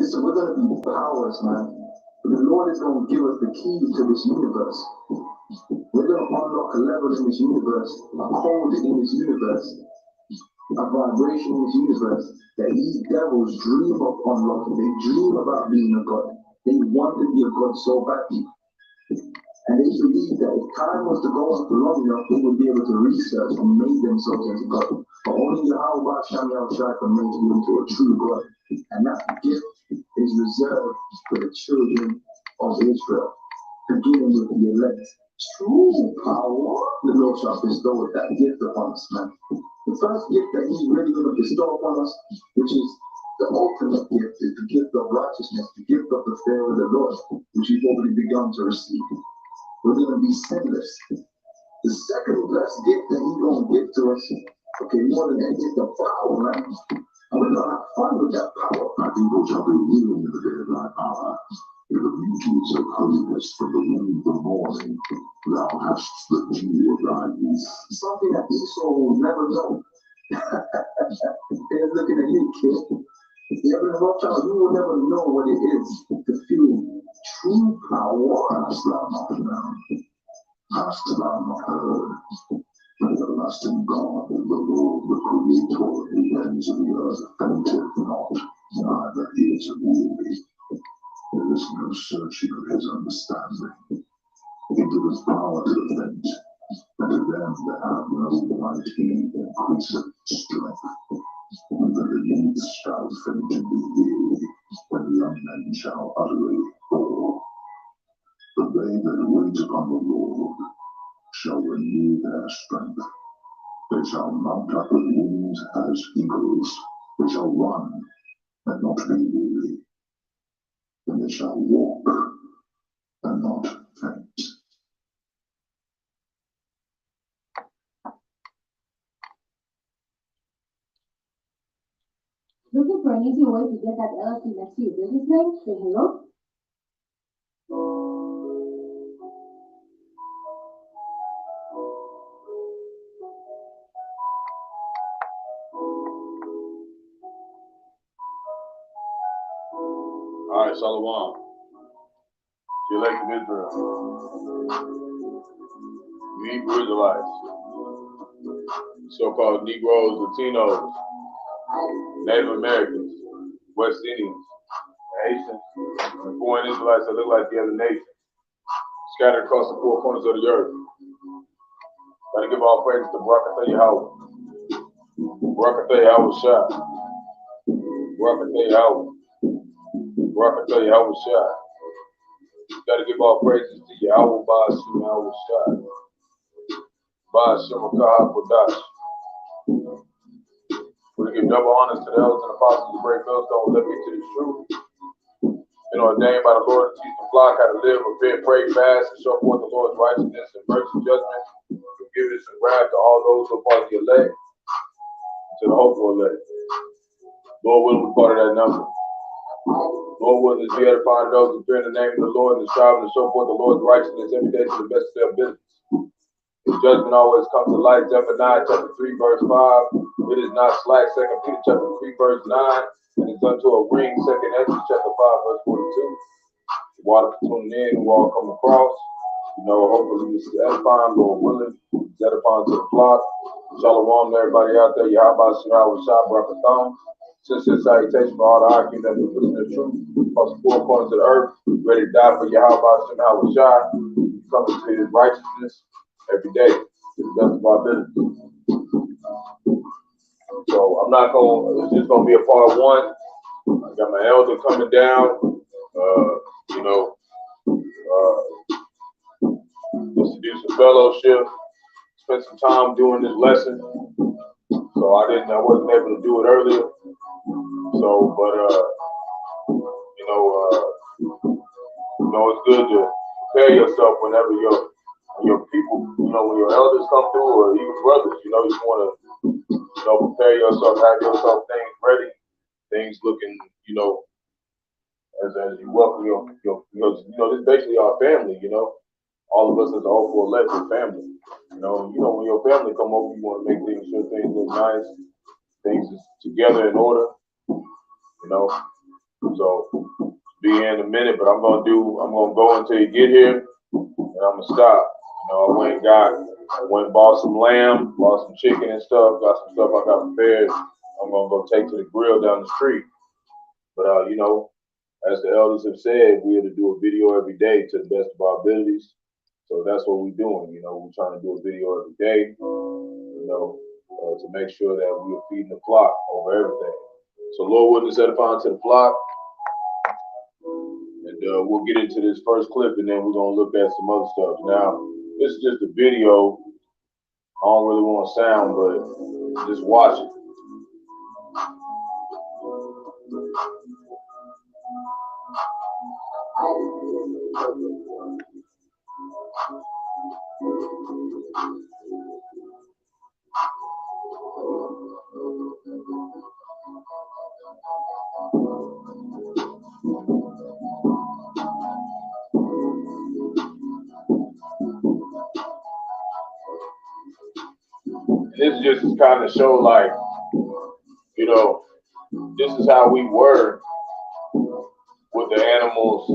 Listen, we're going to be powers, man. But the Lord is going to give us the keys to this universe. We're going to unlock a level in this universe, a code in this universe, a vibration in this universe that these devils dream of unlocking. They dream about being a god. They want to be a god so badly. And they believe that if time was to go on for long enough, they would be able to research and make themselves into God. But only Yahawah, Bahasham, Rawchaa can make you into a true God. And that gift is reserved for the children of Israel, beginning with the elect. True power, the Lord shall bestow that gift upon us, man. The first gift that He's really going to bestow upon us, which is the ultimate gift, is the gift of righteousness, the gift of the fear of the Lord, which we've already begun to receive. We're going to be sinless. The second blessed gift that He's going to give to us, okay, more than that, is the power, man. And we're going to have fun with that power. I think those shall be willing in the day of thy power. In the beauties of holiness from the womb of the morning, thou hast the dew of thy youth. Something that Esau will never know. They're looking at you, kid. Rawchaa, you will never know what it is to feel true power. Hast thou not known? Hast thou not heard? The everlasting God, the Lord, the Creator of the ends of the earth, fainteth not, neither is weary. There is no searching of His understanding. He giveth power to the faint, and to them that have no might He increaseth strength. And the youths shall faint and be weary, when the young men shall utterly fall. But they that wait upon the Lord shall renew their strength. They shall mount up with wings as eagles. They shall run and not be weary. And they shall walk and not faint. Looking for an easy way to get that LLC next to your business name? Say hello. All right, Shalom. The elect of Israel. You Hebrew Israelites. So-called Negroes, Latinos, Native Americans, West Indians, Haitians, and foreign Israelites that look like the other nations, scattered across the four corners of the earth. Gotta give all praise to Barak, Yahawah. Barak, Yahawashi. Barak, Yahawah. Barak, Yahawashi. Gotta give all praises to Yahawah, Bahasham, Yahawashi. Bahasham, Qadash. We're going to give double honors to the elders and apostles of great millstone, let me to the truth. Been ordained by the Lord to teach the flock how to live, repent, pray, fast, and show forth the Lord's righteousness and mercy, judgment, forgiveness, and wrath to all those who are part of the elect, to the hopeful elect. Lord willing, we're part of that number. Lord willing, is be edifying those who fear in the name of the Lord and striving to show forth the Lord's righteousness every day to the best of their ability. His judgment always comes to light. Zephaniah chapter 3, verse 5. It is not slack. 2 Peter chapter 3, verse 9. And it's unto a ring. 2 Ezra chapter 5, verse 42. The water for tuning in, who all come across. You know, hopefully this is edifying, Lord willing. It's edifying to the flock. Shalom to everybody out there. Yahawashi, Barak, Atham. Sincere salutation for all the argument that we listen to the truth. Across the four corners of the earth. Ready to die for Yahawashi, coming to His righteousness every day to the best of our ability. So I'm not going, it's just going to be a part one. I got my elder coming down, just to do some fellowship, spend some time doing this lesson. So I wasn't able to do it earlier. So, but, it's good to prepare yourself whenever your people, when your elders come through, or even brothers, you want to, prepare yourself, have yourself things ready, things looking, as you welcome this is basically our family, all of us as a hopeful elect family, when your family come over, you want to make things look nice, things is together in order, So be here in a minute, but I'm gonna go until you get here, and I'm gonna stop. You know, I went and bought some lamb, bought some chicken and stuff, got some stuff I got prepared. I'm gonna go take to the grill down the street. But you know, as the elders have said, we are to do a video every day to the best of our abilities. So that's what we're doing. You know, we're trying to do a video every day, you know, to make sure that we are feeding the flock over everything. So Lord, wouldn't set upon to the flock. And we'll get into this first clip, and then we're going to look at some other stuff. Now, this is just a video. I don't really want sound, but just watch it. This just kind of show, like, you know, this is how we were with the animals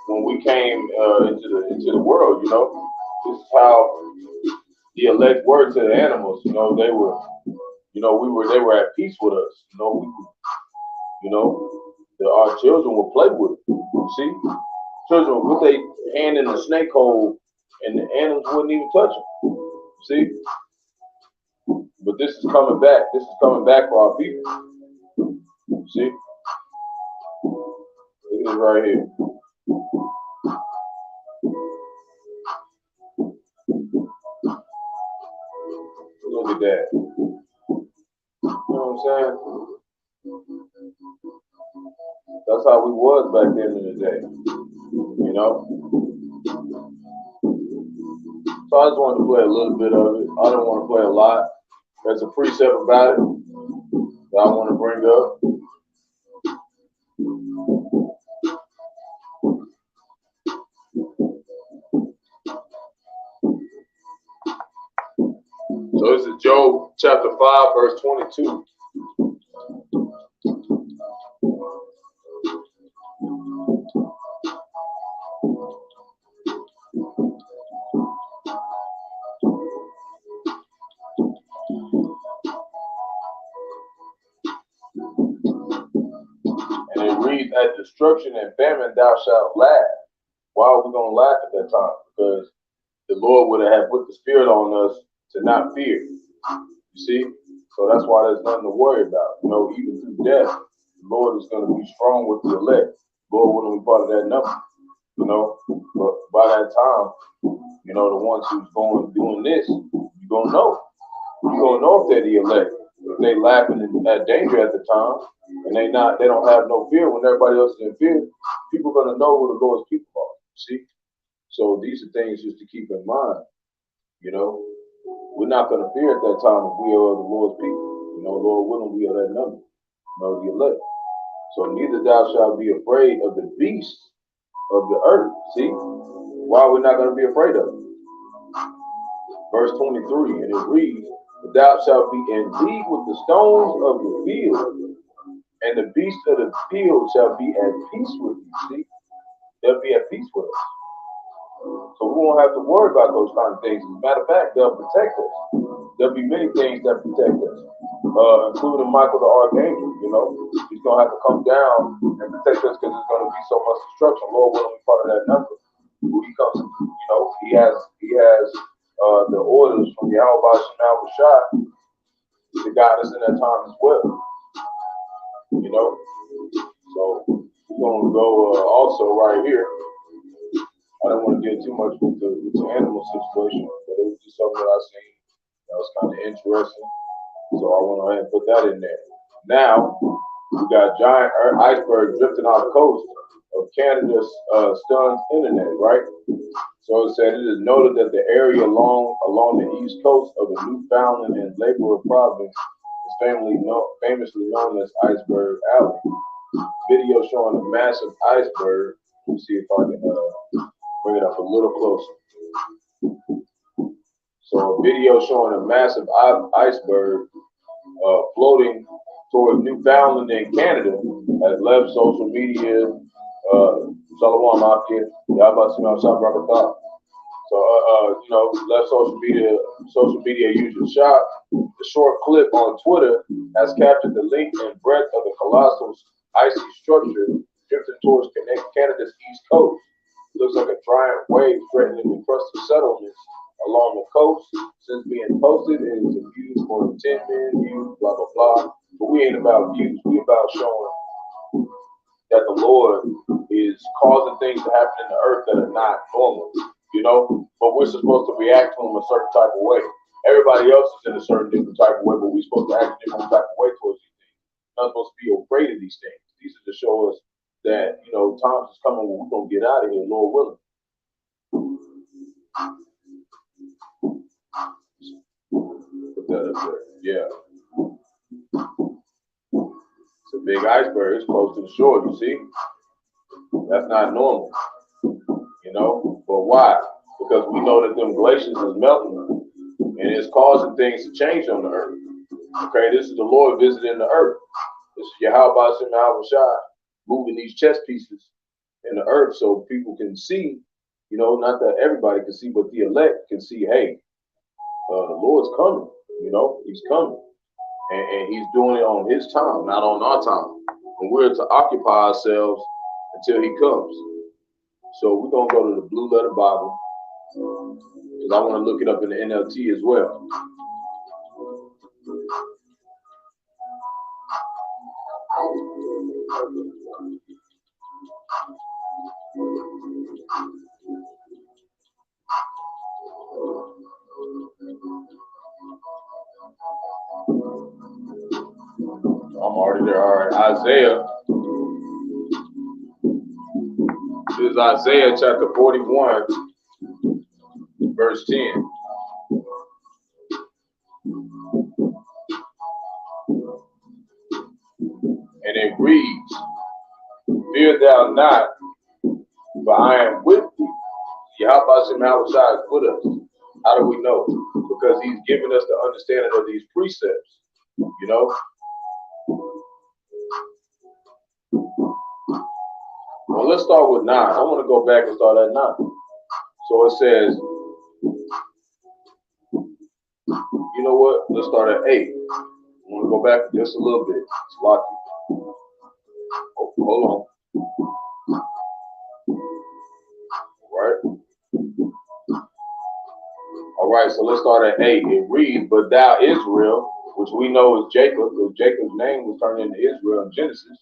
when we came into the world. You know, this is how the elect were to the animals. You know, they were, you know, they were at peace with us. You know, our children would play with it. You see, children would put their hand in the snake hole, and the animals wouldn't even touch them. See? But this is coming back. This is coming back for our people. See? Look at it right here. Look at that. You know what I'm saying? That's how we was back then in the day. You know? So I just wanted to play a little bit of it. I don't want to play a lot. There's a precept about it that I want to bring up. So this is Job chapter 5, verse 22. And it reads, at destruction and famine thou shalt laugh. Why are we going to laugh at that time? Because the Lord would have put the spirit on us to not fear. You see? So that's why there's nothing to worry about. You know, even through death, the Lord is going to be strong with the elect. The Lord wouldn't be part of that number. You know, but by that time, you know, the ones who's doing this, you're going to know. You're going to know if they're the elect. If they laughing at danger at the time, and they don't have no fear when everybody else is in fear, people are going to know who the Lord's people are. See? So these are things just to keep in mind. You know, we're not going to fear at that time if we are the Lord's people. You know, Lord willing, we are that number. You know, the elect. So neither thou shalt be afraid of the beasts of the earth. See? Why are we not going to be afraid of them? Verse 23, and it reads, thou shalt be in league with the stones of the field, and the beasts of the field shall be at peace with you. See? They'll be at peace with us. So we won't have to worry about those kind of things. As a matter of fact, they'll protect us. There'll be many things that protect us, including Michael the Archangel. You know, he's going to have to come down and protect us because there's going to be so much destruction. Lord willing, be part of that number. When he comes, you know, he has the orders from Yahawashi to guide us in that time as well. You know, so we're going to go also right here. I don't want to get too much with the animal situation, but it was just something that I seen that was kind of interesting. So I went ahead and put that in there. Now, we got giant iceberg drifting off the coast of Canada's stuns internet, right? So it said it is noted that the area along the east coast of the Newfoundland and Labrador province is famously known as Iceberg Alley. Video showing a massive iceberg. Let's see if I can bring it up a little closer. So a video showing a massive iceberg floating towards Newfoundland and Canada has left social media. Shalom out here. Yahawashi Barak. So, left social media usual shot. The short clip on Twitter has captured the length and breadth of the colossal icy structure drifting towards Canada's east coast. It looks like a giant wave threatening to crush the settlements along the coast. Since being posted, it is viewed more than 10 million views, blah, blah, blah. But we ain't about views. We about showing that the Lord is causing things to happen in the earth that are not normal, but we're supposed to react to them a certain type of way. Everybody else is in a certain different type of way, but we're supposed to act a different type of way towards these things. We're not supposed to be afraid of these things. These are to show us that, times is coming when we're going to get out of here, Lord willing. Put that up there. Yeah. It's a big iceberg. It's close to the shore, you see? That's not normal, But why? Because we know that them glaciers is melting and it's causing things to change on the earth. Okay, this is the Lord visiting the earth. This is Yahawashi moving these chess pieces in the earth so people can see, not that everybody can see, but the elect can see, hey, the Lord's coming, he's coming. And he's doing it on his time, not on our time. And we're to occupy ourselves until he comes. So we're going to go to the Blue Letter Bible because I want to look it up in the NLT as well. I'm already there. All right, Isaiah. This is Isaiah chapter 41, verse 10. And it reads, "Fear thou not, for I am with thee." Yahawashi is with us. How do we know? Because he's given us the understanding of these precepts, Well, let's start with 9. I want to go back and start at 9. So it says, you know what? Let's start at 8. I want to go back just a little bit. It's lucky. Oh, hold on. All right, so let's start at 8. It reads, "But thou, Israel," which we know is Jacob, because Jacob's name was turned into Israel in Genesis,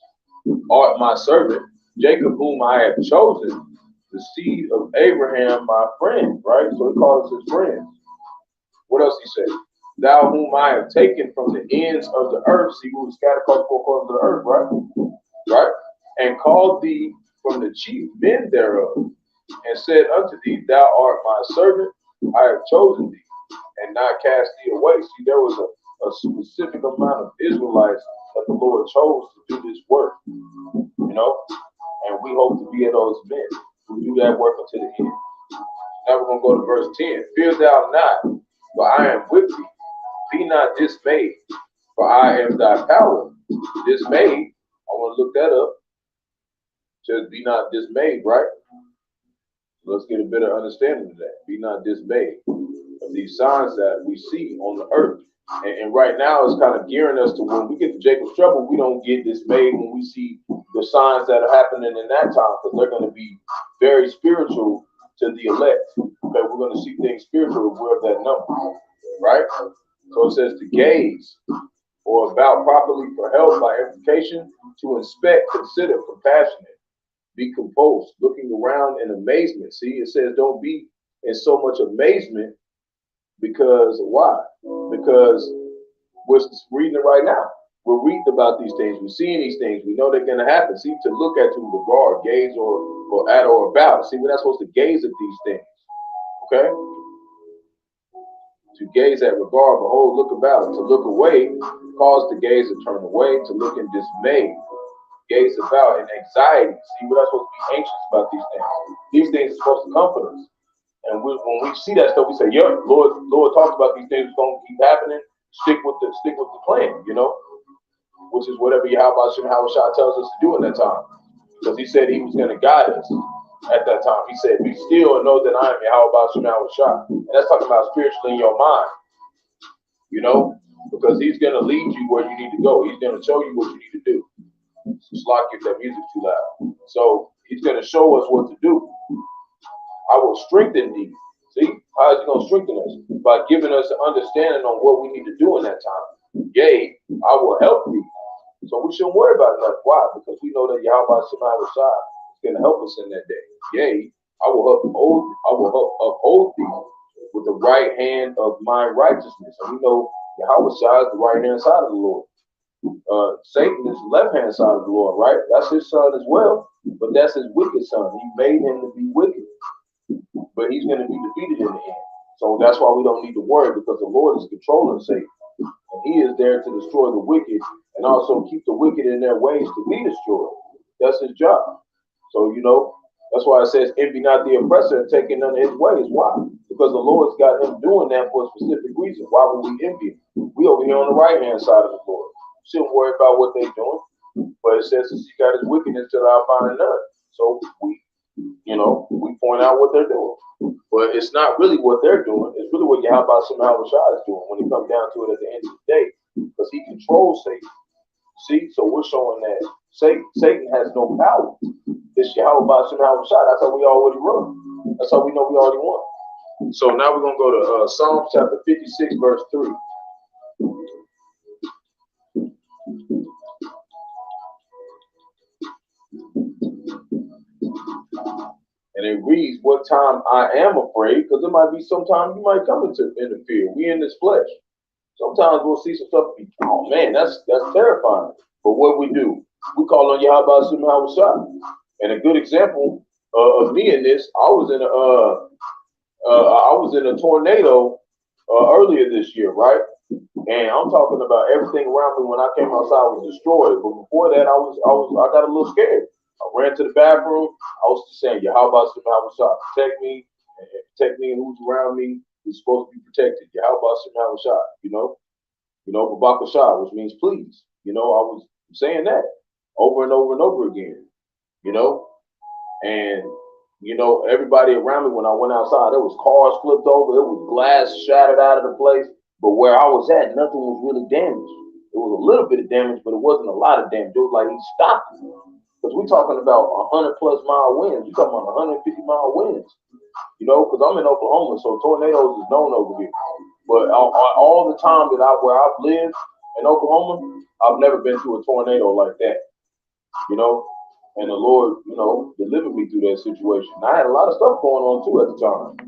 "art my servant, Jacob whom I have chosen, the seed of Abraham my friend," right? So he calls us his friends. What else he says? "Thou whom I have taken from the ends of the earth," see who was scattered across 4 corners of the earth, right? "And called thee from the chief men thereof, and said unto thee, Thou art my servant, I have chosen thee, and not cast thee away." See, there was a specific amount of Israelites that the Lord chose to do this work, and we hope to be of those men who do that work until the end. Now we're going to go to verse 10. "Fear thou not, for I am with thee. Be not dismayed, for I am thy power." Dismayed, I want to look that up. It says, "Be not dismayed," right? Let's get a better understanding of that. Be not dismayed of these signs that we see on the earth. And right now, it's kind of gearing us to when we get to Jacob's trouble, we don't get dismayed when we see the signs that are happening in that time, because they're going to be very spiritual to the elect. Okay, we're going to see things spiritual if we're of that number, right? So it says to gaze or about properly for help by implication, to inspect, consider, compassionate, be composed, looking around in amazement. See, it says don't be in so much amazement, because why? Because we're reading it right now. We're reading about these things. We're seeing these things. We know they're going to happen. See, to look at, to regard, gaze, or at or about. See, we're not supposed to gaze at these things. Okay? To gaze at, regard, behold, look about. To look away, cause the gaze to turn away. To look in dismay, gaze about in anxiety. See, we're not supposed to be anxious about these things. These things are supposed to comfort us. And when we see that stuff, we say, "Yeah, Lord talked about these things going to keep happening. Stick with the plan," which is whatever Yahawashi tells us to do in that time. Because he said he was going to guide us at that time. He said, be still and know that I am Yahawashi. And that's talking about spiritually in your mind, you know, because he's going to lead you where you need to go. He's going to show you what you need to do. It's like if that music too loud. So he's going to show us what to do. I will strengthen thee. See, how is he going to strengthen us? By giving us an understanding on what we need to do in that time. Yea, I will help thee. So we shouldn't worry about nothing. Why? Because we know that Yahweh is going to help us in that day. Yea, I will uphold thee with the right hand of my righteousness. And we know Yahweh is the right hand side of the Lord. Satan is the left hand side of the Lord, right? That's his son as well, but that's his wicked son. He made him to be wicked, but he's going to be defeated in the end. So that's why we don't need to worry, because the Lord is controlling Satan, and he is there to destroy the wicked and also keep the wicked in their ways to be destroyed. That's his job. So, you know, that's why it says, envy not the oppressor and taking none of his ways. Why? Because the Lord's got him doing that for a specific reason. Why would we envy him? We over here on the right hand side of the Lord. Shouldn't worry about what they're doing, but it says to seek out his wickedness till I find none. So we, you know, we point out what they're doing, but it's not really what they're doing. It's really what Yahweh is doing when it comes down to it at the end of the day, because he controls Satan. See, so we're showing that Satan has no power. It's Yahweh. That's how we already run. That's how we know we already won. So now we're gonna go to Psalms chapter 56, verse 3. And it reads, what time I am afraid, because it might be sometime you might come into fear. We in this flesh. Sometimes we'll see some stuff and be, oh man, that's terrifying. But what we do, we call on Yahawah. And a good example of me in this, I was in a tornado earlier this year, right? And I'm talking about everything around me when I came outside was destroyed. But before that, I got a little scared. I ran to the bathroom. I was just saying, Yahawah, protect me and who's around me is supposed to be protected. Yahawah, you know, Barak, which means please. You know, I was saying that over and over and over again, you know, and you know, everybody around me when I went outside, there was cars flipped over, there was glass shattered out of the place, but where I was at, nothing was really damaged. It was a little bit of damage, but it wasn't a lot of damage. It was like he stopped it. Because we're talking about 100+ mile winds. We're talking about 150-mile winds. You know, because I'm in Oklahoma, so tornadoes is known over here. But all the time that where I've lived in Oklahoma, I've never been through a tornado like that. You know, and the Lord, you know, delivered me through that situation. And I had a lot of stuff going on too at the time.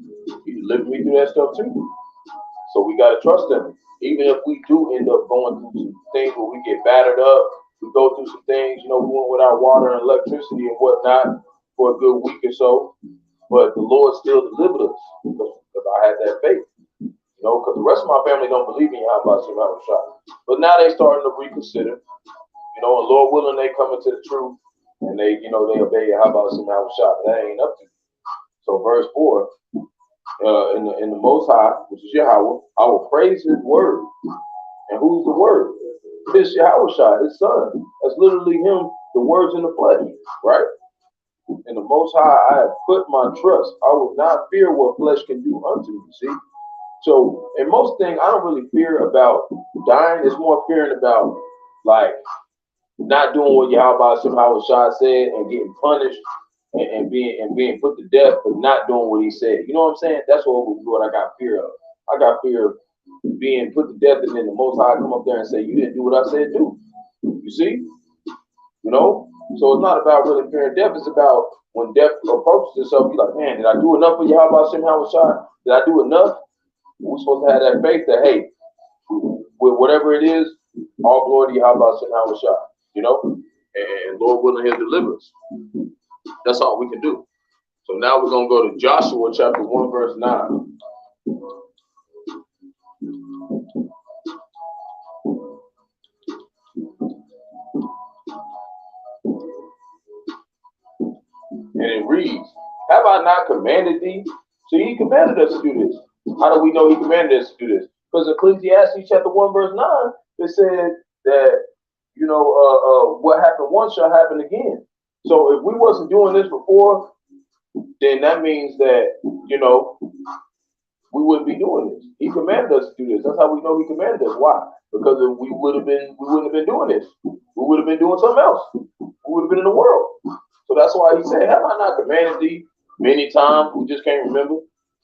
He delivered me through that stuff too. So we got to trust him. Even if we do end up going through some things where we get battered up, we go through some things, you know, we went without water and electricity and whatnot for a good week or so, but the Lord still delivered us because I had that faith, you know, because the rest of my family don't believe in Yahawah. But now they starting to reconsider, you know, and Lord willing, they come into the truth and they, you know, they obey Yahawah. That ain't up to you. So verse 4, in the Most High, which is Yahawah, I will praise his word. And who's the word? It's Yahawashi, his son. That's literally him, the words in the flesh, right? In the Most High, I have put my trust. I will not fear what flesh can do unto me, see? So, in most things, I don't really fear about dying. It's more fearing about, like, not doing what Yahawah said and getting punished and being put to death for not doing what he said. You know what I'm saying? That's what I got fear of. I got fear of being put to death and then the Most High come up there and say, you didn't do what I said do. You see? You know? So it's not about really fearing death. It's about when death approaches itself, you're like, man, did I do enough for Yahawah? Did I do enough? We're supposed to have that faith that, hey, with whatever it is, all glory to Yahawah, you know? And Lord willing, he'll deliver us. That's all we can do. So now we're going to go to Joshua chapter 1, verse 9. And it reads, have I not commanded thee? See, he commanded us to do this. How do we know he commanded us to do this? Because Ecclesiastes chapter 1, verse 9, it said that, what happened once shall happen again. So if we wasn't doing this before, then that means that, we wouldn't be doing this. He commanded us to do this. That's how we know he commanded us. Why? Because if we wouldn't have been doing this. We would have been doing something else. We would have been in the world. So that's why he said, have I not commanded thee many times? We just can't remember.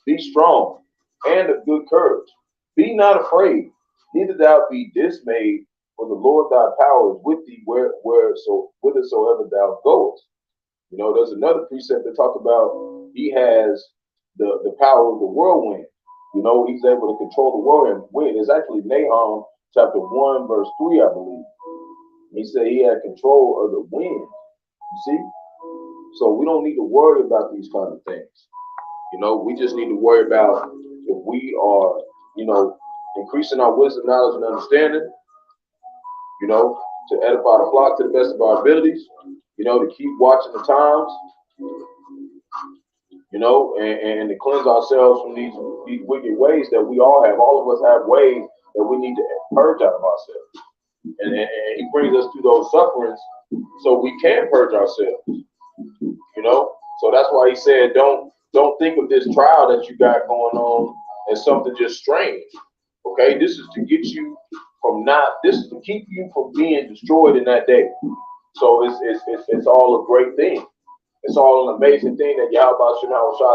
Be strong and of good courage. Be not afraid, neither thou be dismayed, for the Lord thy power is with thee whithersoever thou goest. There's another precept that talks about he has the power of the whirlwind. He's able to control the whirlwind. It's actually Nahum chapter 1, verse 3, I believe. He said he had control of the wind. You see? So we don't need to worry about these kind of things. We just need to worry about if we are, increasing our wisdom, knowledge, and understanding, to edify the flock to the best of our abilities, to keep watching the times, and to cleanse ourselves from these wicked ways that we all have. All of us have ways that we need to purge out of ourselves. And he brings us through those sufferings so we can purge ourselves. So that's why he said, don't think of this trial that you got going on as something just strange. Okay, this is to get you this is to keep you from being destroyed in that day. So it's all a great thing. It's all an amazing thing that Yahawashi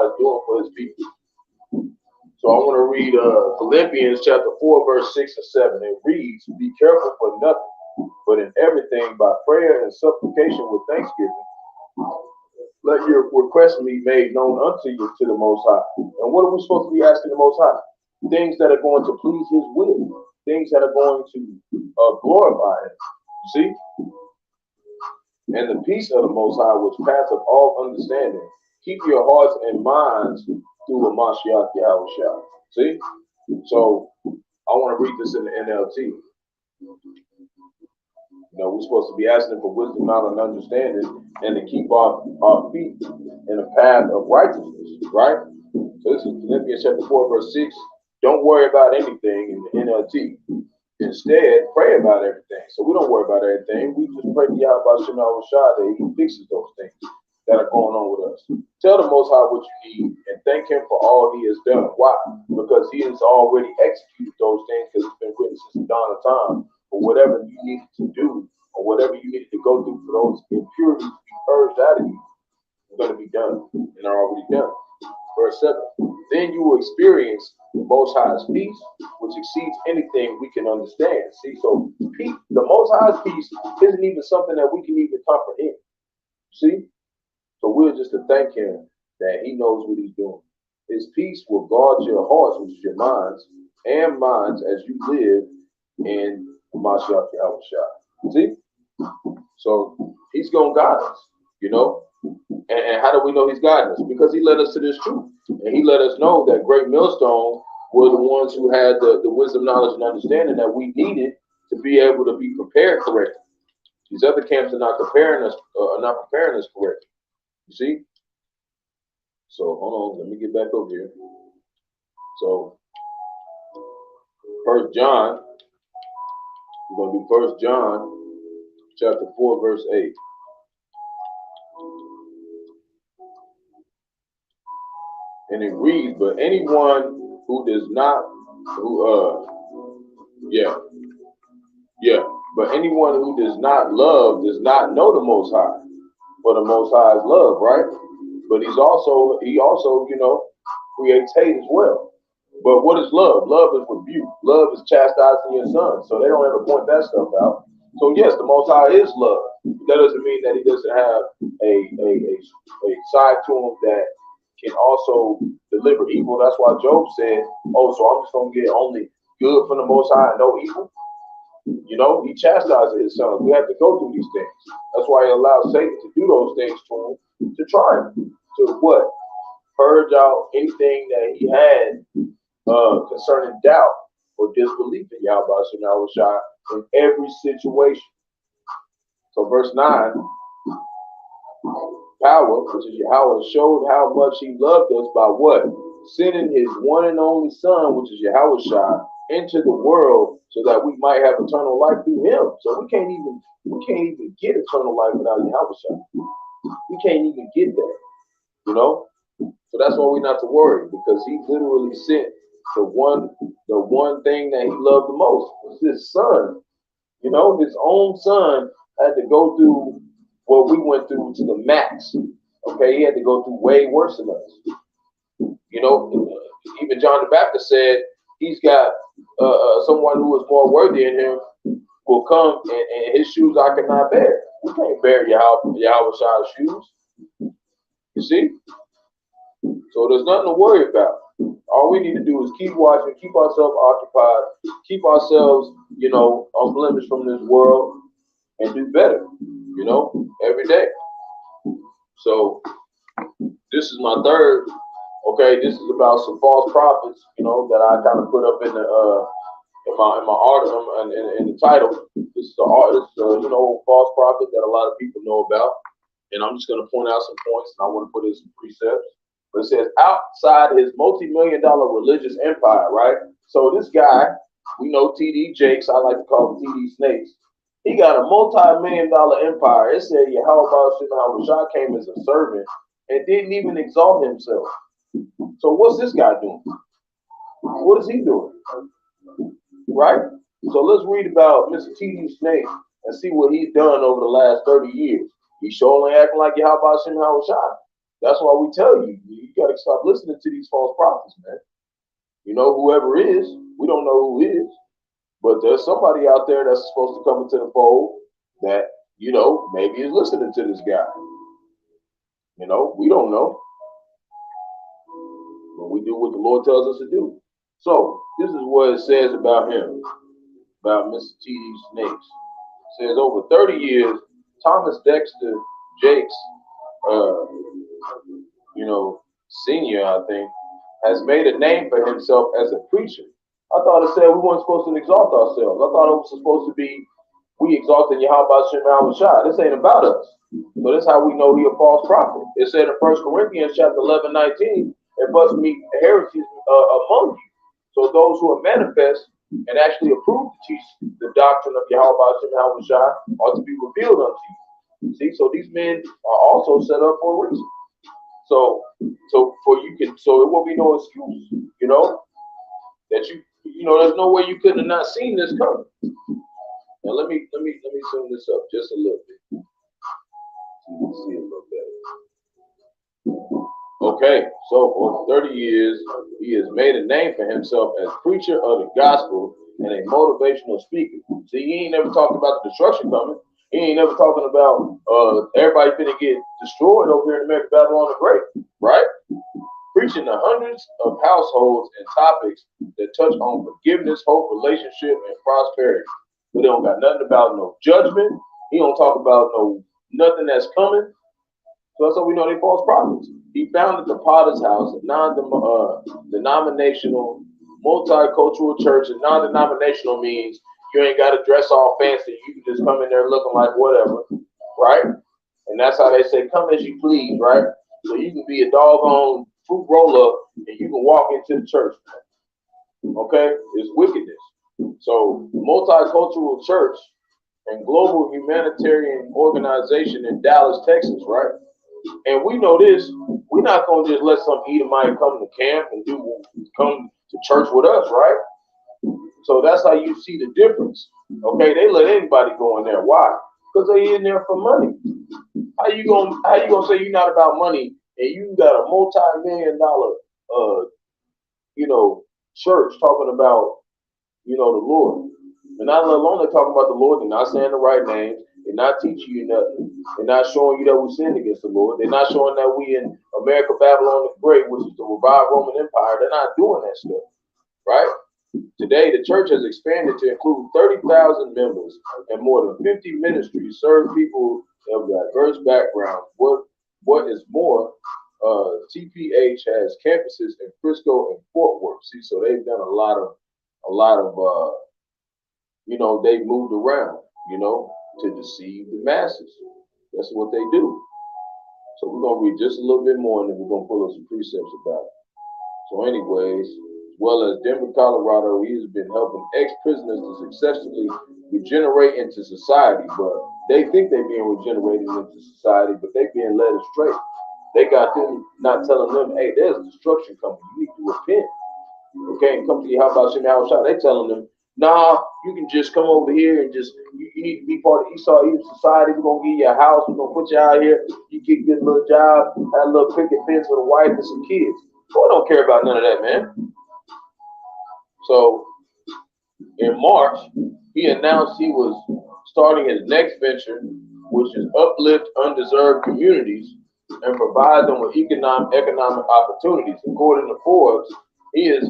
is doing for his people. So I want to read Philippians chapter 4, verse 6 and 7. It reads, be careful for nothing, but in everything by prayer and supplication with thanksgiving, let your requests be made known unto you to the Most High. And what are we supposed to be asking the Most High? Things that are going to please his will. Things that are going to glorify him. You see? And the peace of the Most High, which passeth all understanding, keep your hearts and minds through a Mashiach Yahawashi. See? So I want to read this in the NLT. We're supposed to be asking for wisdom, knowledge, and understanding, and to keep our feet in a path of righteousness, right? So this is Philippians chapter 4, verse 6. Don't worry about anything in the NLT. Instead, pray about everything. So we don't worry about everything. We just pray to Yahawashi that he fixes those things that are going on with us. Tell the Most High what you need and thank him for all he has done. Why? Because he has already executed those things because it's been written since the dawn of time. For whatever you needed to do or whatever you needed to go through for those impurities to be purged out of you, it's going to be done and are already done. Verse 7. Then you will experience the Most High's peace, which exceeds anything we can understand. See, so peace, the Most High's peace isn't even something that we can even comprehend. See? So we're just to thank him that he knows what he's doing. His peace will guard your hearts, which is your minds, and minds as you live in Mashiach Yahawashi. See? So he's going to guide us, And how do we know he's guiding us? Because he led us to this truth. And he let us know that great millstone were the ones who had the wisdom, knowledge, and understanding that we needed to be able to be prepared correctly. These other camps are not preparing us correctly. You see? So hold on, let me get back over here. So 1 John, we're going to do 1 John chapter 4, verse 8. And it reads, but anyone who does not, but anyone who does not love does not know the Most High. For the Most High is love, right? But he also, creates hate as well. But what is love? Love is rebuke. Love is chastising your son. So they don't ever point that stuff out. So yes, the Most High is love. That doesn't mean that he doesn't have a side to him that can also deliver evil. That's why Job said, oh, so I'm just going to get only good from the Most High and no evil. He chastises his sons. We have to go through these things. That's why he allows Satan to do those things to him, to try him. To what? Purge out anything that he had concerning doubt or disbelief in Yahawashi in every situation. So verse 9, power, which is Yahawah, showed how much he loved us by what? sending his one and only son, which is Yahawashi, into the world so that we might have eternal life through him. So we can't even get eternal life without Yahawashi. We can't even get that, you know? So that's why we're not to worry, because he literally sent the one thing that he loved the most was his son. You know, his own son had to go through what we went through to the max. Okay, he had to go through way worse than us. You know, even John the Baptist said he's got someone who is more worthy in him will come, and his shoes I cannot bear. We can't bear Yahawah's shoes. You see? So there's nothing to worry about. All we need to do is keep watching, keep ourselves occupied, keep ourselves, you know, unblemished from this world, and do better, you know, every day. So this is my third. Okay, this is about some false prophets, you know, that I kind of put up in the my article in the title. This is you know, false prophet that a lot of people know about, and I'm just going to point out some points, and I want to put in some precepts. But it says outside his multi-million-dollar religious empire, right? So this guy, we know TD Jakes, I like to call him TD Snakes. He got a multi-million-dollar empire. It said Yahawah came as a servant and didn't even exalt himself. So what's this guy doing? What is he doing? Right? So let's read about Mr. TD Snake and see what he's done over the last 30 years. He's surely acting like Yahawashi. That's why we tell you, you got to stop listening to these false prophets, man. You know, whoever is, we don't know who is, but there's somebody out there that's supposed to come into the fold that, you know, maybe is listening to this guy. You know, we don't know. But we do what the Lord tells us to do. So this is what it says about him, about Mr. T.D. Snakes. It says over 30 years, Thomas Dexter Jakes, you know, senior, I think, has made a name for himself as a preacher. I thought it said we weren't supposed to exalt ourselves. I thought it was supposed to be we exalted Yahawah. This ain't about us. So that's how we know he a false prophet. It said in 1 Corinthians chapter 11:19, it must be heresies among you. So those who are manifest and actually approve to teach the doctrine of Yahawah ought to be revealed unto you. See, so these men are also set up for a reason. So it won't be no excuse, you know, that you know, there's no way you couldn't have not seen this coming. Now let me sum this up just a little bit. So you can see it a little better. Okay, so for 30 years, he has made a name for himself as preacher of the gospel and a motivational speaker. See, he ain't never talked about the destruction coming. He ain't never talking about everybody finna get destroyed over here in America, Babylon the Great, right? Preaching to hundreds of households and topics that touch on forgiveness, hope, relationship, and prosperity. But they don't got nothing about no judgment. He don't talk about nothing that's coming. So that's how we know they false prophets. He founded the Potter's House, a non-denominational, multicultural church. And non-denominational means you ain't got to dress all fancy. You can just come in there looking like whatever, right? And that's how they say, come as you please, right? So you can be a doggone fruit roll-up and you can walk into the church. Okay? It's wickedness. So multicultural church and global humanitarian organization in Dallas, Texas, right? And we know this, we're not going to just let some Edomite come to camp and come to church with us, right? So that's how you see the difference. Okay, they let anybody go in there. Why? Because they in there for money. How you gonna say you're not about money and you got a multi-million-dollar you know, church talking about, you know, the Lord. And not alone they're talking about the Lord, they're not saying the right names, they're not teaching you nothing, they're not showing you that we sinned against the Lord, they're not showing that we in America, Babylon the Great, which is the revived Roman Empire. They're not doing that stuff, right? Today, the church has expanded to include 30,000 members and more than 50 ministries serve people of diverse backgrounds. What is more, TPH has campuses in Frisco and Fort Worth. See, so they've done a lot of you know, they moved around, you know, to deceive the masses. That's what they do. So we're gonna read just a little bit more, and then we're gonna pull up some precepts about it. So anyways, as well as Denver, Colorado, he has been helping ex-prisoners to successfully regenerate into society. But they think they're being regenerated into society, but they're being led astray. They got them not telling them, hey, there's destruction coming. You need to repent. Okay, and come to Yahawashi. They telling them, nah, you can just come over here and just, you need to be part of Esau Edom society. We're going to give you a house. We're going to put you out here. You get a good little job, have a little picket fence with a wife and some kids. Boy, don't care about none of that, man. So in March, he announced he was starting his next venture, which is uplift undeserved communities and provide them with economic opportunities. According to Forbes, he is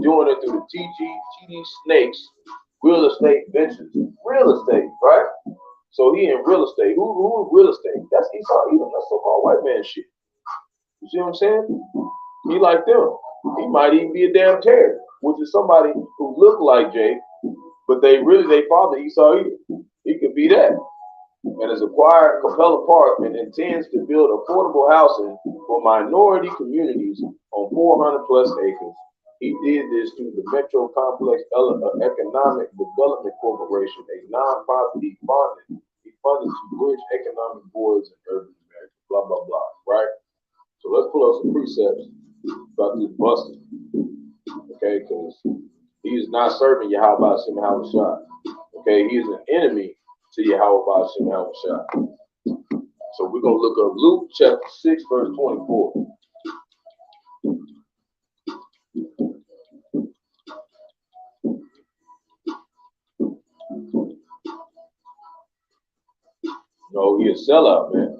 doing it through the TD Snakes real estate ventures. Real estate, right? So he in real estate. Who is real estate? That's Esau Edom. That's so-called white man shit. You see what I'm saying? He like them. He might even be a damn terror, which is somebody who looked like Jay, but they father Esau Edom. He could be that. And has acquired Capella Park and intends to build affordable housing for minority communities on 400 plus acres. He did this through the Metro Complex Economic Development Corporation, a nonprofit he funded to bridge economic boards in urban America, blah, blah, blah, right? So let's pull up some precepts about this buster, okay? Because he is not serving Yahawashi. Okay, he is an enemy to Yahawashi. So we're going to look up Luke chapter 6, verse 24. No, he a sellout, man.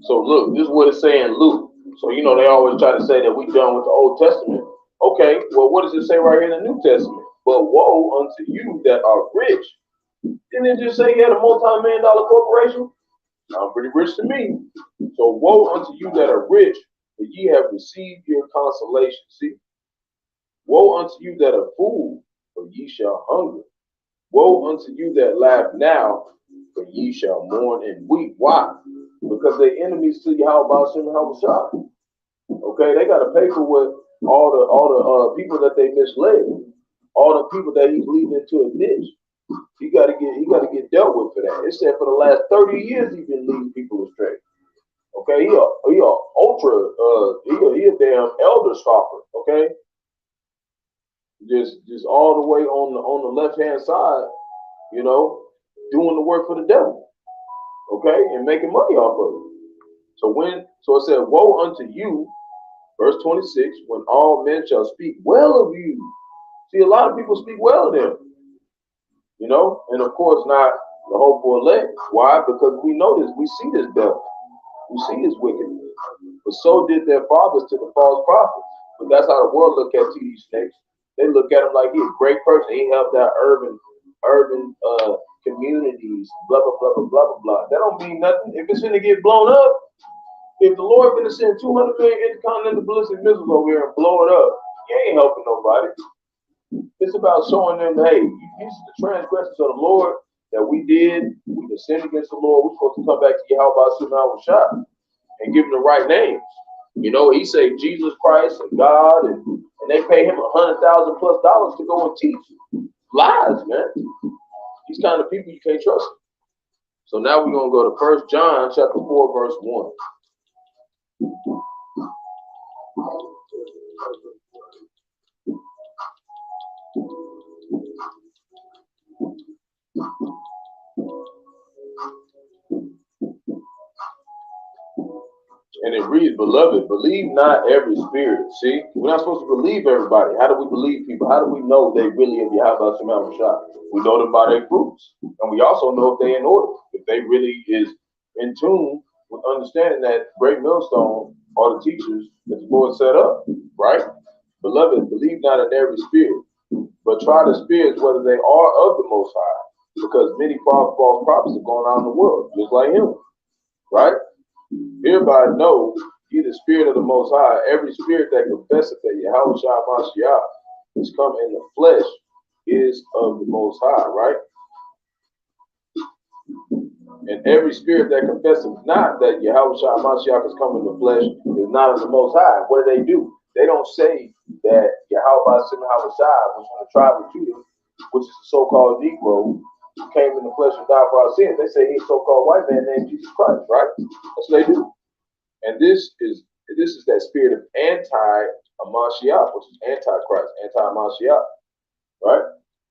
So look, this is what it's saying in Luke. So, you know, they always try to say that we done with the Old Testament. Okay, well, what does it say right here in the New Testament? But woe unto you that are rich. Didn't it just say he had a multi-million-dollar corporation? Sounds pretty rich to me. So woe unto you that are rich, for ye have received your consolation. See? Woe unto you that are full, for ye shall hunger. Woe unto you that laugh now, for ye shall mourn and weep. Why? Because they're enemies to Yahawashi. Okay, they got to pay for what all the people that they misled, all the people that he's leading into a ditch. He got to get dealt with for that. It said for the last 30 years he's been leading people astray. Okay, he a damn elder scoffer. Okay, just all the way on the left hand side, you know, doing the work for the devil. Okay, and making money off of it. So it said, woe unto you, verse 26, when all men shall speak well of you. See, a lot of people speak well of them. You know, and of course not the hopeful elect. Why? Because we know this, we see this devil. We see his wickedness. But so did their fathers to the false prophets. But that's how the world look at TD Snakes. They look at him like he's a great person. He helped out urban communities, blah, blah, blah, blah, blah, blah, blah. That don't mean nothing. If it's gonna get blown up, if the Lord gonna send 200 million intercontinental ballistic missiles over here and blow it up, you ain't helping nobody. It's about showing them, hey, these are the transgressions of the Lord that we did. We can sin against the Lord. We're supposed to come back to Yahawashi and give him the right names. You know, he said Jesus Christ and God, and they pay him $100,000+ to go and teach. Lies, man. These kind of people you can't trust. So now we're gonna go to 1 John chapter 4, verse 1. And it reads, beloved, believe not every spirit. See, we're not supposed to believe everybody. How do we believe people? How do we know they really have Yahawashi? We know them by their fruits. And we also know if they're in order, if they really is in tune with understanding that great millstone are the teachers that the Lord set up, right? Beloved, believe not in every spirit, but try the spirits whether they are of the Most High, because many false prophets are going on in the world, just like him, right? Hereby know ye the spirit of the Most High. Every spirit that confesseth that Yahawashi is come in the flesh is of the Most High, right? And every spirit that confesseth not that Yahawashi is come in the flesh is not of the Most High. What do? they don't say that Yahawah was from the tribe of Judah, which is the so-called Negro, who came in the flesh and died for our sins. They say he's a so-called white man named Jesus Christ, right? That's what they do. And this is that spirit of anti-Mashiach, which is anti-Christ, anti-Mashiach, right?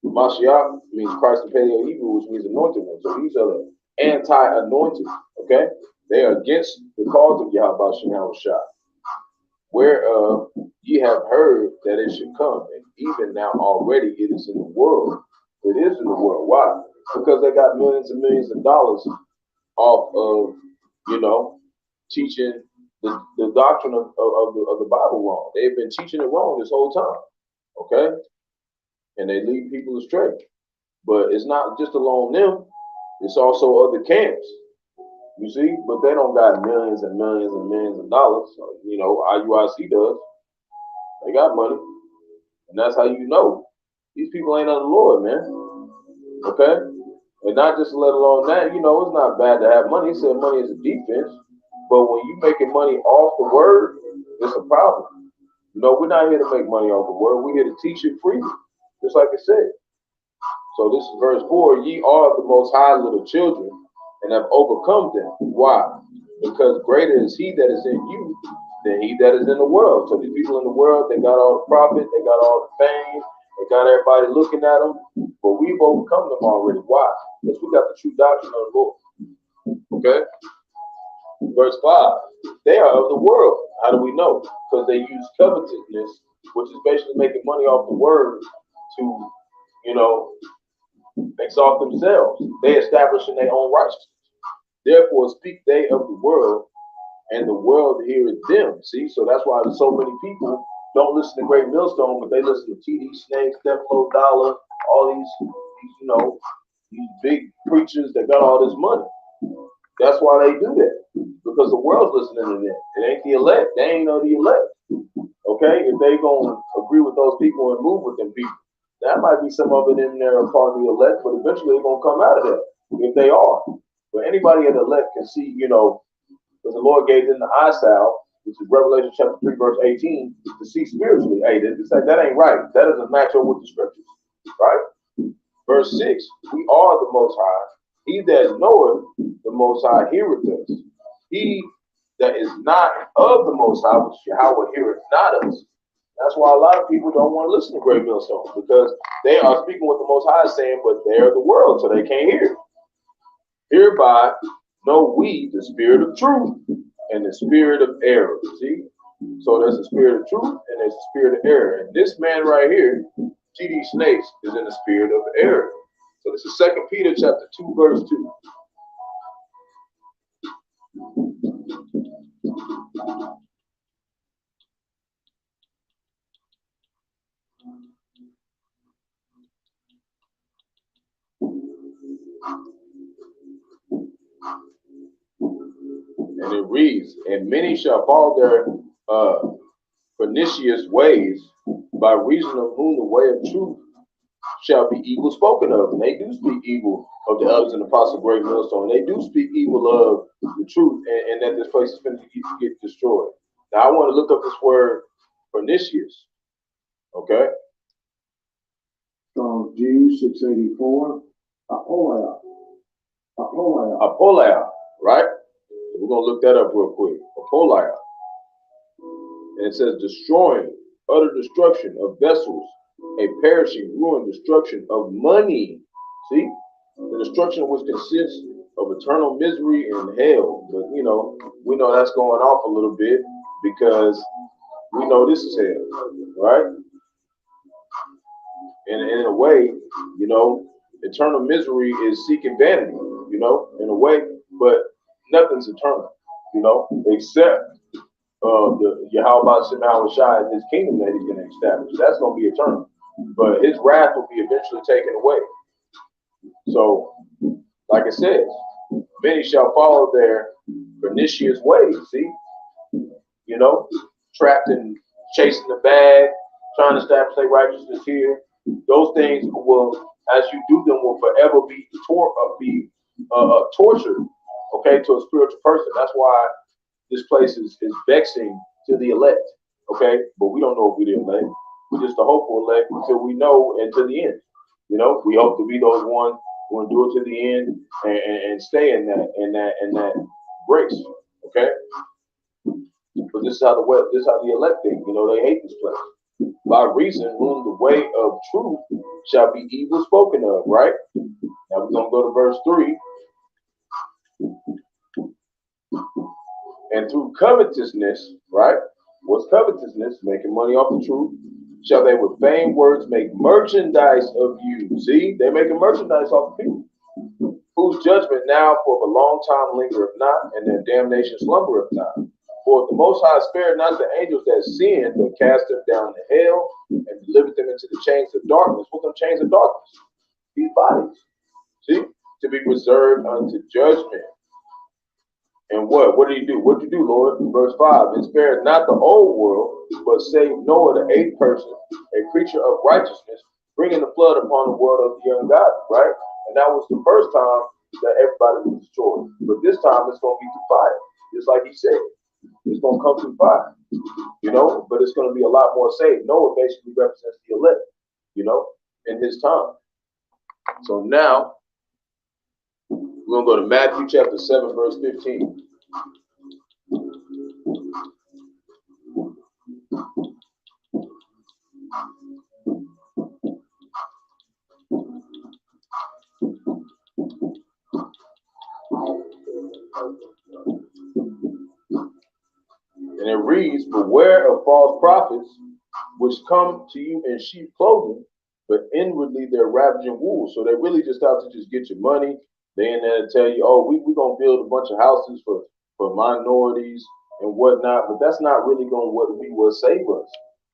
Mashiach means Christ in Paleo-Hebrew, which means anointed one. So these are the anti-anointed, okay? They are against the cause of Yahawashi, whereof ye have heard that it should come, and even now already it is in the world. It is in the world. Why? Because they got millions and millions of dollars off of, teaching the doctrine of the Bible wrong. They've been teaching it wrong this whole time, okay? And they lead people astray. But it's not just alone them, it's also other camps, you see? But they don't got millions and millions and millions of dollars. IUIC does. They got money. And that's how you know these people ain't of the Lord, man. Okay? And not just let alone that, it's not bad to have money. He said money is a defense. But when you making money off the word, it's a problem. We're not here to make money off the word. We're here to teach it freely, just like it said. So this is verse 4. Ye are the most high little children and have overcome them. Why? Because greater is he that is in you than he that is in the world. So these people in the world, they got all the profit, they got all the fame, they got everybody looking at them, but we've overcome them already. Why? Because we got the true doctrine of the Lord. Okay? Verse 5, they are of the world. How do we know? Because they use covetousness, which is basically making money off the word to, exalt themselves. They establishing their own righteousness. Therefore speak they of the world, and the world heareth them. See, so that's why so many people don't listen to Great Millstone, but they listen to TD Snake, Stepflo Dollar, all these big preachers that got all this money. That's why they do that, because the world's listening to them. It ain't the elect. They ain't know the elect. Okay, if they gonna agree with those people and move with them people, that might be some of it in there part of the elect, but eventually they're gonna come out of that if they are. But anybody at the elect can see, because the Lord gave them the eye salve, which is Revelation chapter 3, verse 18, to see spiritually. Hey, that ain't right. That doesn't match up with the scriptures, right? Verse 6, we are the Most High. He that knoweth the Most High heareth us. He that is not of the Most High, which Yahawah heareth not us. That's why a lot of people don't want to listen to Great Millstone, because they are speaking what the Most High is saying, but they're the world, so they can't hear. Hereby know we the spirit of truth and the spirit of error. See? So there's the spirit of truth and there's the spirit of error. And this man right here, TD Snakes, is in the spirit of error. So this is 2 Peter chapter 2, verse 2. And it reads, and many shall follow their pernicious ways, by reason of whom the way of truth shall be evil spoken of. And they do speak evil of the elders and apostles of Great Millstone. They do speak evil of the truth, and that this place is going to get destroyed. Now I want to look up this word pernicious. Okay? Strong's G 684. Apolaya, right? We're going to look that up real quick. Apolaya. And it says destroying, utter destruction of vessels, a perishing, ruin, destruction of money. See? The destruction which consists of eternal misery and hell. But, we know that's going off a little bit because we know this is hell, right? And in a way, eternal misery is seeking vanity, in a way, but nothing's eternal, except the Yahawashi and his kingdom that he's going to establish. That's going to be eternal. But his wrath will be eventually taken away. So, like it says, many shall follow their pernicious ways, see? Trapped in chasing the bag, trying to establish their righteousness here. Those things will, as you do them, will forever be tortured, okay, to a spiritual person. That's why this place is vexing to the elect, Okay, but we don't know if we're the elect. We're just the hopeful elect until we know and to the end. You know, we hope to be those ones who will do it to the end and stay in that grace. Okay, but this is how the elect think. You know, they hate this place. By reason whom the way of truth shall be evil spoken of. Right. Now we're gonna go to verse 3. And through covetousness, right? What's covetousness? Making money off the truth. Shall they with vain words make merchandise of you? See, they're making merchandise off of people. Whose judgment now for a long time lingereth not, and their damnation slumbereth not. For if the Most High spared not the angels that sinned, but cast them down to hell, and delivered them into the chains of darkness. What them chains of darkness? These bodies. See? To be reserved unto judgment. And what did he do? What did you do, Lord? Verse 5, and spared not the old world, but saved Noah, the eighth person, a creature of righteousness, bringing the flood upon the world of the ungodly, right? And that was the first time that everybody was destroyed. But this time it's going to be through fire. Just like he said, it's going to come through fire, you know, but it's going to be a lot more saved. Noah basically represents the elect, you know, in his time. So now, we're going to go to Matthew chapter 7, verse 15. And it reads, beware of false prophets, which come to you in sheep clothing, but inwardly they're ravaging wolves. So they really just out to just get your money. They in there to tell you, oh, we're going to build a bunch of houses for minorities and whatnot. But that's not really going to be what save us.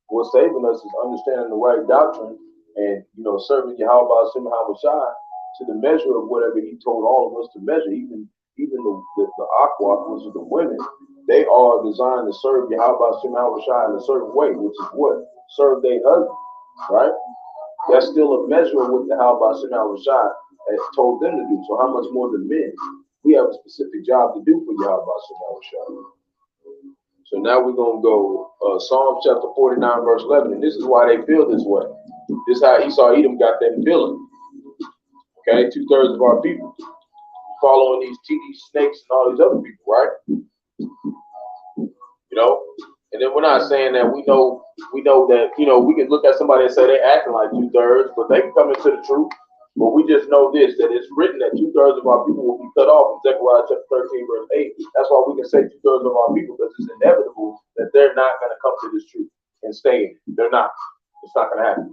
What's saving us is understanding the right doctrine and, you know, serving Yahawah to the measure of whatever he told all of us to measure. Even the aqua, which is the women, they are designed to serve Yahawah in a certain way, which is what? Serve their husband, right? That's still a measure of what the Yahawah has told them to do. So how much more than men? We have a specific job to do for Yahawah. So now we're going to go Psalm chapter 49, verse 11. And this is why they feel this way. This is how Esau Edom got them feeling. Okay, 2/3 of our people following these TD snakes and all these other people, right? You know, and then we're not saying that we know that, you know, we can look at somebody and say they acting like 2/3, but they can come into the truth. But we just know this, that it's written that 2/3 of our people will be cut off in Zechariah chapter 13, verse 8. That's why we can say 2/3 of our people, because it's inevitable that they're not going to come to this truth and stay in it. They're not. It's not going to happen.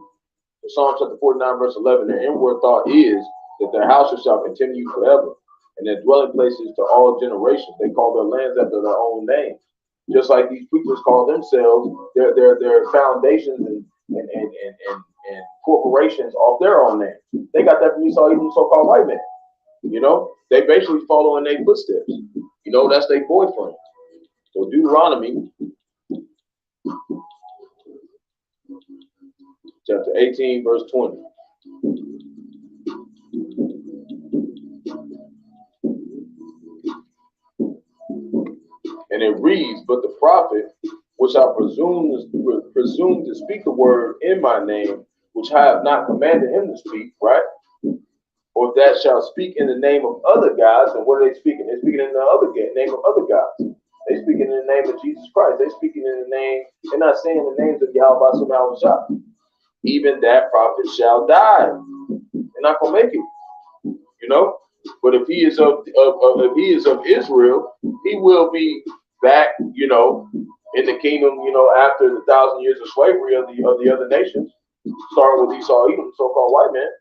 So Psalm chapter 49, verse 11, their inward thought is that their houses shall continue forever, and their dwelling places to all generations. They call their lands after their own name. Just like these preachers call themselves their foundations and corporations off their own name. They got that from Esau, even so-called white man. You know, they basically follow in their footsteps. You know, that's their boyfriend. So Deuteronomy chapter 18, verse 20. And it reads, but the prophet, which I presume to speak the word in my name, which I have not commanded him to speak, right? Or that shall speak in the name of other gods. And what are they speaking? They're speaking in the name of other gods. They're speaking in the name of Jesus Christ. They're speaking in the name, they're not saying the names of Yahawashi. Even that prophet shall die. They're not gonna make it, you know. But if he is of Israel, he will be back, you know, in the kingdom, you know, after the 1,000 years of slavery of the other nations, starting with Esau Edom, so-called white man.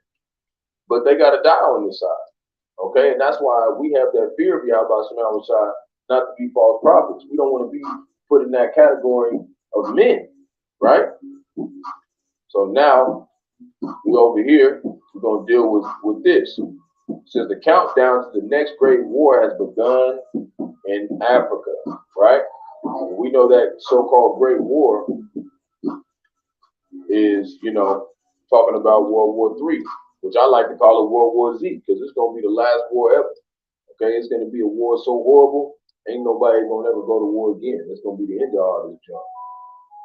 But they got to die on this side, okay? And that's why we have that fear of Yahawah not to be false prophets. We don't want to be put in that category of men, right? So now we over here, we're going to deal with this. It says the countdown to the next great war has begun in Africa, right? We know that so-called great war is, you know, talking about World War III, which I like to call it World War Z, because it's going to be the last war ever. Okay, it's going to be a war so horrible, ain't nobody going to ever go to war again. It's going to be the end of all this junk.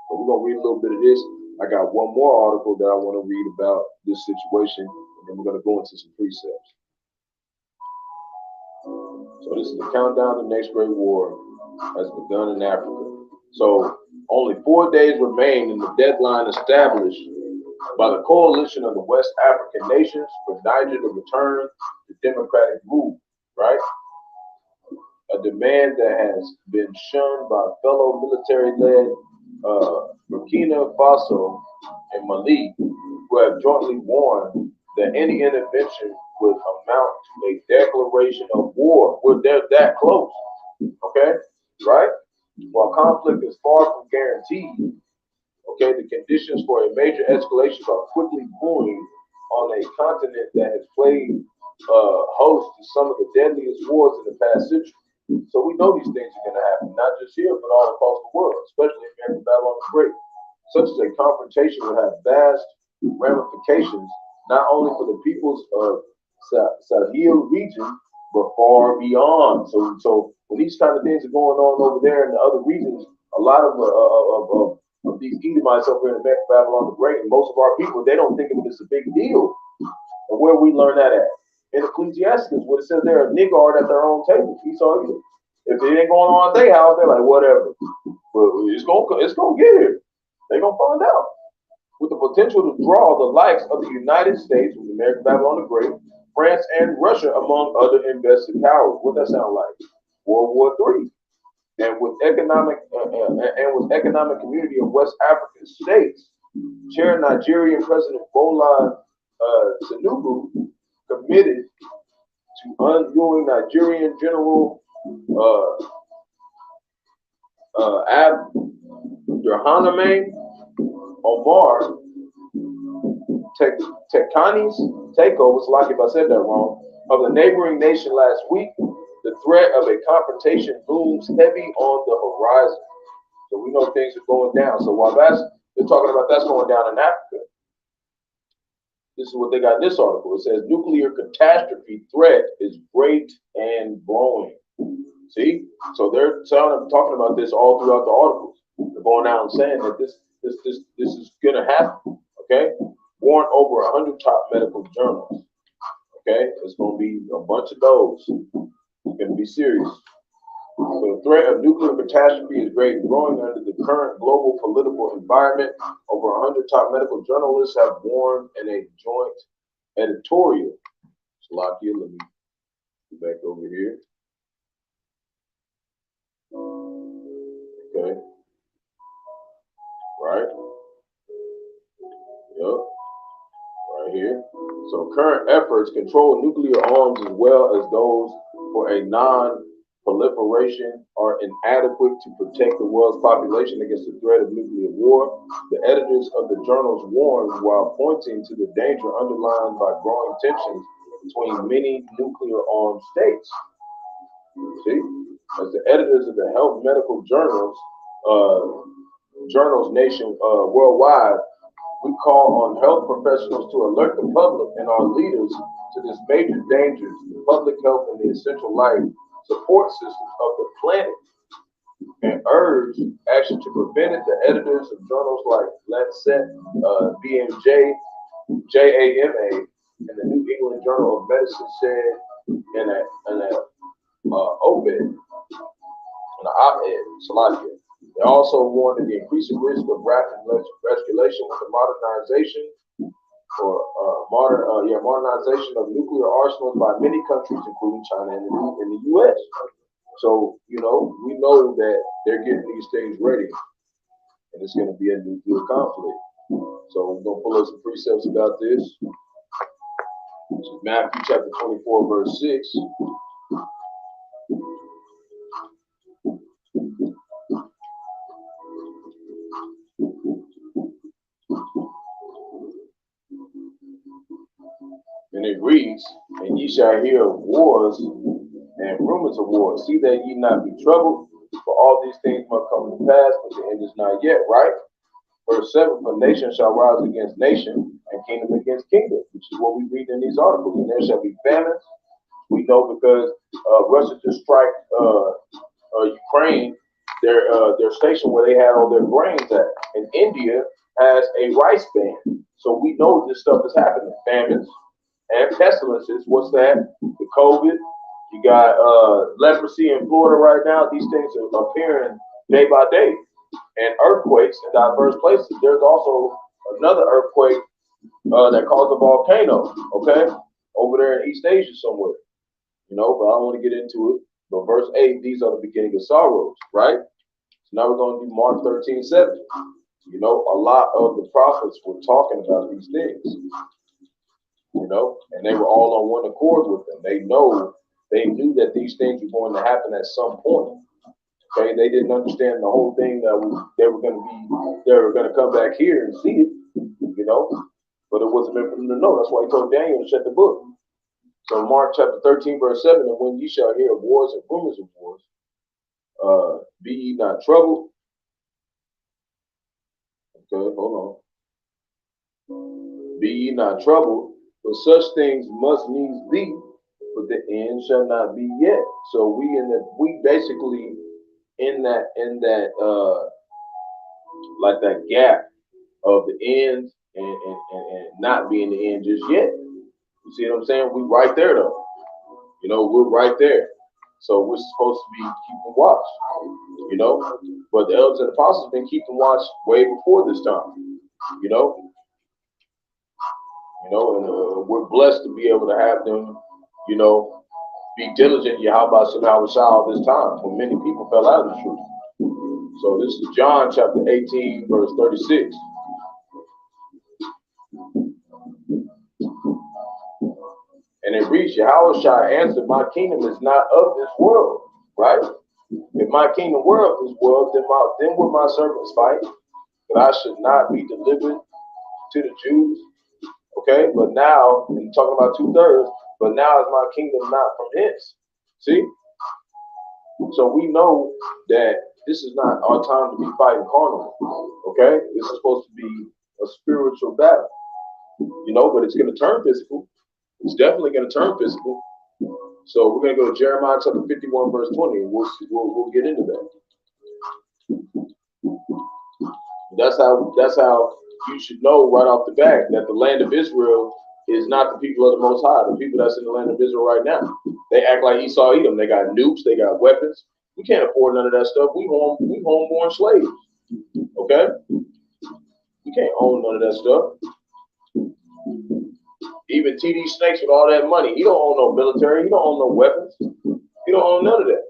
So we're going to read a little bit of this. I got one more article that I want to read about this situation, and then we're going to go into some precepts. So this is the countdown to the next great war has begun in Africa. So only 4 days remain in the deadline established by the coalition of the West African nations for Niger to return to democratic rule, right? A demand that has been shunned by fellow military-led Burkina Faso and Mali, who have jointly warned that any intervention would amount to a declaration of war. Well, they're that close, okay? Right? While conflict is far from guaranteed, okay, the conditions for a major escalation are quickly brewing on a continent that has played host to some of the deadliest wars in the past century. So we know these things are going to happen, not just here, but all across the world, especially in American Babylon the Great. Such as a confrontation will have vast ramifications, not only for the peoples of Sahel region, but far beyond. So when these kind of things are going on over there in the other regions, a lot of these Edomites over here in American Babylon the Great, and most of our people, they don't think of it as a big deal. And where we learn that at? In Ecclesiastes, where it says they're a niggard at their own table. Esau, if it ain't going on at their house, they're like, whatever. But it's gonna get here. They're gonna find out. With the potential to draw the likes of the United States, with American Babylon the Great, France and Russia, among other invested powers. What that sound like? World War III. And with economic community of West African states, Chair Nigerian President Bola Tinubu committed to undoing Nigerian General Abdurrahman Omar Tekani's takeover, it's like if I said that wrong, of the neighboring nation last week. The threat of a confrontation looms heavy on the horizon. So we know things are going down. So while they're talking about that's going down in Africa, this is what they got in this article. It says nuclear catastrophe threat is great and growing. See? So they're talking about this all throughout the articles. They're going out and saying that this is gonna happen. Okay? Warned over 100 top medical journals. Okay? It's gonna be a bunch of those. It's gonna be serious. So the threat of nuclear catastrophe is great and growing under the current global political environment. Over 100 top medical journalists have warned in a joint editorial. Salakia, let me get back over here. Okay. Right? Yep. Right here. So current efforts control nuclear arms as well as those for a non-proliferation are inadequate to protect the world's population against the threat of nuclear war. The editors of the journals warned while pointing to the danger underlined by growing tensions between many nuclear-armed states. See, as the editors of the health medical journals nation worldwide, we call on health professionals to alert the public and our leaders to this major danger to the public health and the essential life support systems of the planet, and urge action to prevent it. The editors of journals like Lancet, BMJ, JAMA, and the New England Journal of Medicine said in an op-ed, Salakia. They also warned of the increasing risk of rapid escalation with the modernization modernization of nuclear arsenals by many countries, including China and the U.S. So, you know, we know that they're getting these things ready, and it's going to be a nuclear conflict. So we're going to pull up some precepts about this. This is Matthew chapter 24, verse 6. And it reads, and ye shall hear of wars and rumors of wars. See that ye not be troubled, for all these things must come to pass, but the end is not yet, right? Verse 7, for nation shall rise against nation, and kingdom against kingdom, which is what we read in these articles. And there shall be famines. We know because Russia just strike Ukraine, their station where they had all their grains at. And India has a rice ban. So we know this stuff is happening. Famines and pestilences. What's that? The COVID. You got leprosy in Florida right now. These things are appearing day by day. And earthquakes in diverse places. There's also another earthquake that caused a volcano, okay? Over there in East Asia somewhere. You know, but I don't want to get into it. But verse 8, these are the beginning of sorrows, right? So now we're going to do Mark 13:7. You know, a lot of the prophets were talking about these things. You know, and they were all on one accord with them. They knew that these things were going to happen at some point. Okay, they didn't understand the whole thing that they were going to come back here and see it. You know, but it wasn't meant for them to know. That's why he told Daniel to shut the book. So Mark chapter 13, verse 7, and when ye shall hear of wars and rumors of wars, be ye not troubled. Okay, hold on. Be ye not troubled, for such things must needs be, but the end shall not be yet. So we basically in that like that gap of the end and not being the end just yet. You see what I'm saying? We right there though. You know, we're right there. So we're supposed to be keeping watch. You know, but the elders and apostles have been keeping watch way before this time. You know, and we're blessed to be able to have them. You know, be diligent. Yahawashi all this time when many people fell out of the truth. So this is John chapter 18, verse 36. And it reads, Yahawashi answered, my kingdom is not of this world, right? If my kingdom were of this world, then would my servants fight, that I should not be delivered to the Jews. Okay, but now, and talking about 2/3, but now is my kingdom not from hence. See? So we know that this is not our time to be fighting carnal. Okay? This is supposed to be a spiritual battle. You know, but it's going to turn physical. It's definitely going to turn physical. So we're going to go to Jeremiah chapter 51, verse 20, and we'll get into that. That's how you should know right off the bat that the land of Israel is not the people of the Most High. The people that's in the land of Israel right now, they act like Esau Edom. They got nukes, they got weapons. We can't afford none of that stuff. We homeborn slaves. Okay, we can't own none of that stuff. Even TD Snakes with all that money, he don't own no military. He don't own no weapons. He don't own none of that.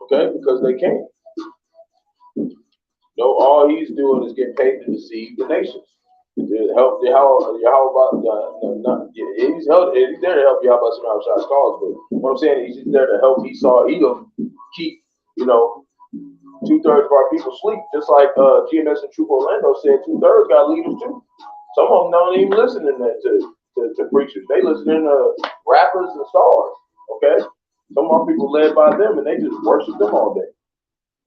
Okay, because they can't. No, all he's doing is getting paid to deceive the nations. To help Yahawah, he's there to help Yahawashi cause, but what I'm saying is he's there to help Esau Edom keep, 2/3 of our people sleep. Just like GMS and Troop Orlando said, 2/3 got leaders too. Some of them don't even listen to preachers. They listen to rappers and stars. Okay, some of our people led by them, and they just worship them all day.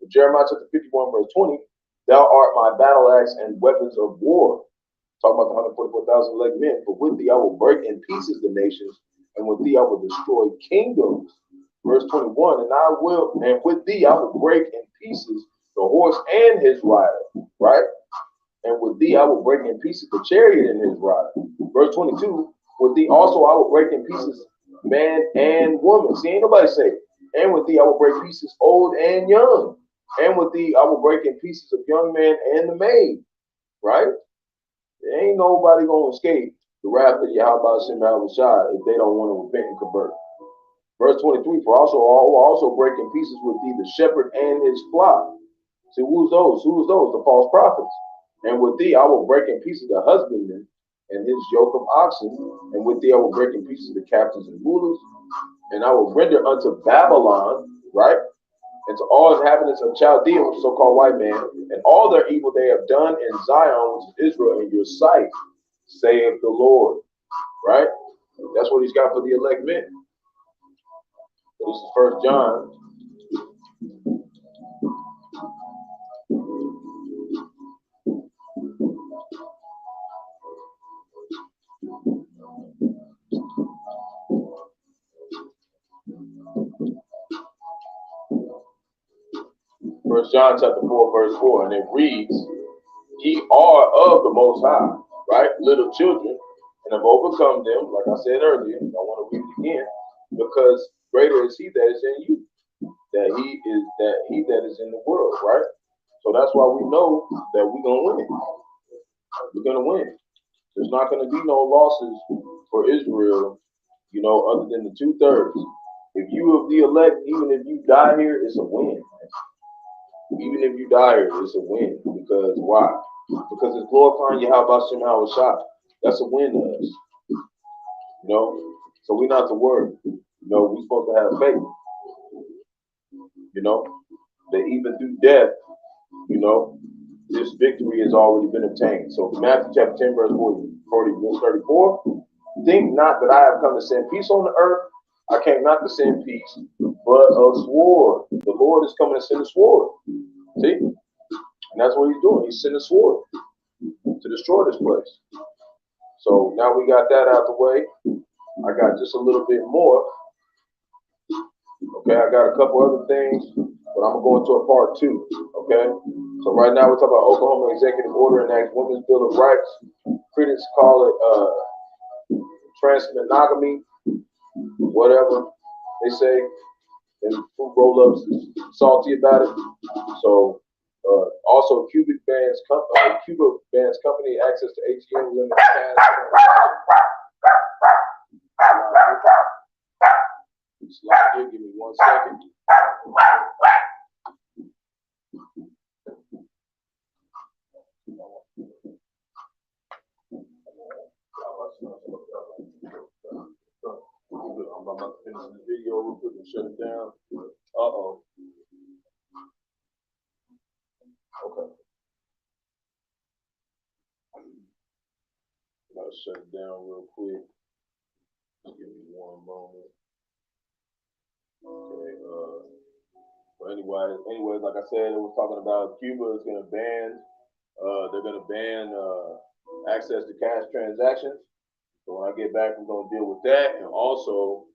Jeremiah chapter 51, verse 20. Thou art my battle axe and weapons of war. Talking about the 144,000 elect men. For with thee I will break in pieces the nations, and with thee I will destroy kingdoms. Verse 21. And with thee I will break in pieces the horse and his rider. Right? And with thee I will break in pieces the chariot and his rider. Verse 22. With thee also I will break in pieces man and woman. See, ain't nobody say it. And with thee I will break pieces old and young. And with thee I will break in pieces of young man and the maid. Right? There ain't nobody gonna escape the wrath of Yahawashi if they don't want to repent and convert. Verse 23, for I will also break in pieces with thee the shepherd and his flock. See, who's those? Who's those? The false prophets. And with thee I will break in pieces the husbandman and his yoke of oxen. And with thee I will break in pieces the captains and rulers. And I will render unto Babylon, right? And to all inhabitants of Chaldea, which is so-called white man, and all their evil they have done in Zion, which is Israel, in your sight, saith the Lord. Right? That's what he's got for the elect men. So this is 1 John. 1 John chapter 4, verse 4, and it reads, "Ye are of the Most High," right? Little children, and have overcome them, like I said earlier. I want to read it again, because greater is He that is in you, that He that is in the world, right? So that's why we know that we're gonna win. We're gonna win. There's not gonna be no losses for Israel, other than the 2/3. If you of the elect, even if you die here, it's a win. Even if you die here, it's a win. Because why? Because it's glorifying Yahawashi Yahawashi. That's a win to us. So we're not to worry. We're supposed to have faith. That even through death, this victory has already been obtained. So Matthew chapter 10, verse 34, think not that I have come to send peace on the earth. I came not to send peace, but a sword. The Lord is coming to send a sword. See? And that's what He's doing. He's sending a sword to destroy this place. So now we got that out the way. I got just a little bit more. Okay, I got a couple other things, but I'm going to go into a part 2. Okay? So right now we're talking about Oklahoma Executive Order and Act Women's Bill of Rights. Critics call it trans-monogamy, whatever they say. And food roll-ups is salty about it. So also Cuba bans company access to ATM limit cash. Slide here, give me 1 second. I'm about to finish the video real quick and shut it down. Uh-oh. Okay. Gotta shut it down real quick. Give me 1 moment. Okay. But anyways, like I said, it was talking about Cuba is gonna ban. They're gonna ban access to cash transactions. So when I get back, we're gonna deal with that. And also,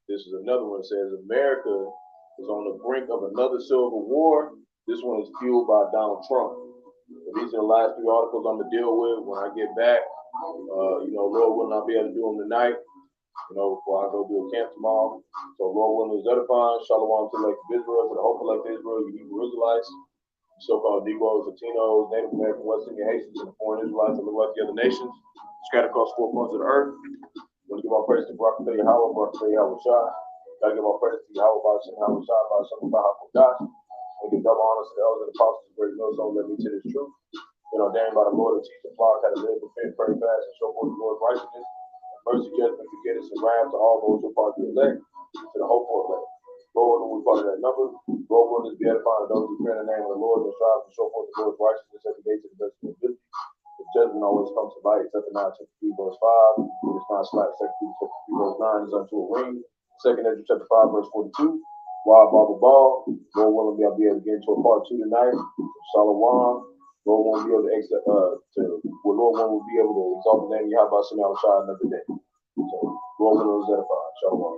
this is another one that says America is on the brink of another civil war. This one is fueled by Donald Trump. So these are the last 3 articles I'm gonna deal with when I get back. Lord will not be able to do them tonight. Before I go do a camp tomorrow. So Lord willing is edifying. Shalom to the elect of Israel, to the hope elect of Israel, you Hebrew Israelites, so-called Negroes, Latinos, Native American, West Indian, Haitians, and the foreign Israelites that live like the other nations, scattered across 4 corners of the earth. Want to give our praise to Barak, Yahawah, Barak, Yahawashi. Gotta give our praise to Yahawah, Bahasham, Bahasham, Qadash. And give double honors to the elders and apostles, great knows don't let me to this truth. Ordained by the Lord to teach the flock how to live, repent, pray fast, and show forth the Lord's righteousness. Mercy, judgment, forgiveness, and wrath to all those who are part of the elect, to the hope for elect. Lord, when we part of that number, Lord, will this be edifying to those who fear in the name of the Lord and strive to show forth the Lord's righteousness every day to the best of their ability. The judgment always comes to light, except in 9 chapter 3, verse 5. It's not slack, 2 Peter chapter 3, verse 9 is unto a ring. 2 Ezra chapter 5, verse 42. Blah, blah, blah, blah. Lord willing, I'll be able to get into a part 2 tonight. Shalom. Lord won't be able to Lord will be able to exalt the name of Yahawashi another day. So Lord will edify. Shalom.